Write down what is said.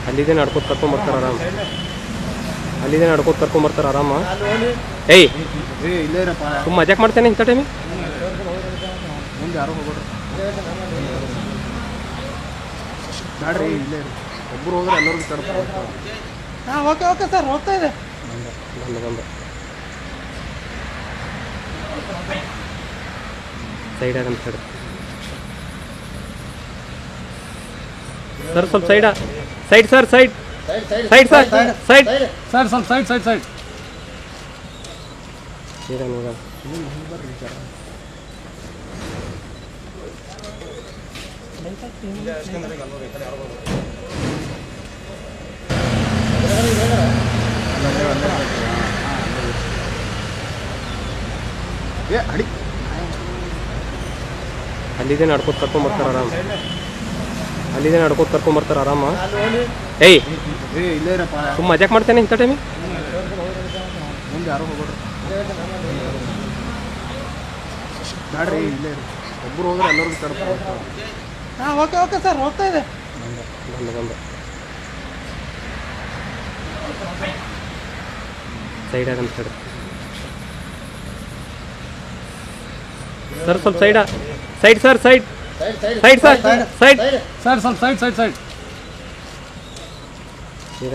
ಅಲ್ಲಿದೆ ನಡ್ಕೋತ ಕರ್ಕೊಂಬರ್ತಾರ ಆರಾಮ. ಅಲ್ಲಿದೆ ನಡ್ಕೋತ ಕರ್ಕೊಂಬರ್ತಾರ ಆರಾಮ. ಏಯ್ ತುಂಬ ಮಜಾಕ್ ಮಾಡ್ತೇನೆ ಇಂಥ ಟೈಮಿಗೆ. ಮುಂದೆ ಯಾರು ಹೋಗೋರು ಬ್ಯಾಡ್ರಿ, ಇಲ್ಲೇ ಒಬ್ಬರು ಹೋದ್ರೆ ಎಲ್ಲರಿಗೂ ತರ್ತಾರೆ. ಹಾಂ ಓಕೆ ಓಕೆ ಸರ್, ಹೋಗ್ತಾ ಇದೆ. ಬಂದ ಸೈಡ್ ಆಗಂತ ಸೈಡ್ ಸರ್, ಸ್ವಲ್ಪ side side sir, side side sir, side sir ಸ್ವಲ್ಪ ಸೈಡ್ ಸೈಡ್ ಸೈಡ್ ಈಗ ಅಲ್ಲಿದೆ ನಡ್ಕೋತ ಕರ್ಕೊಂಬರ್ತಾರ ಆರಾಮ. ಅಲ್ಲಿದೆ ನಡ್ಕೋತ ಕರ್ಕೊಂಬರ್ತಾರ ಆರಾಮ. ಏಯ್ ಇಲ್ಲೇ ತುಂಬ ಮಜಾಕ್ ಮಾಡ್ತೇನೆ ಇಂಥ ಟೈಮಿಗೆ. ಮುಂದೆ ಯಾರು ಹೋಗೋರು ಬ್ಯಾಡ್ರಿ, ಇಲ್ಲೇ ಒಬ್ಬರು ಹೋದ್ರೆ ಎಲ್ಲರಿಗೂ ತರ್ತಾರೆ. ಹಾಂ ಓಕೆ ಓಕೆ ಸರ್, ಹೋಗ್ತಾ ಇದೆ. ಬಂದ ಸೈಡ್ ಆಗಂತ ಸೈಡ್ ಸರ್, ಸ್ವಲ್ಪ side side sir, side side sir, side sir ಸ್ವಲ್ಪ ಸೈಡ್ ಸೈಡ್ ಸೈಡ್ ಈಗ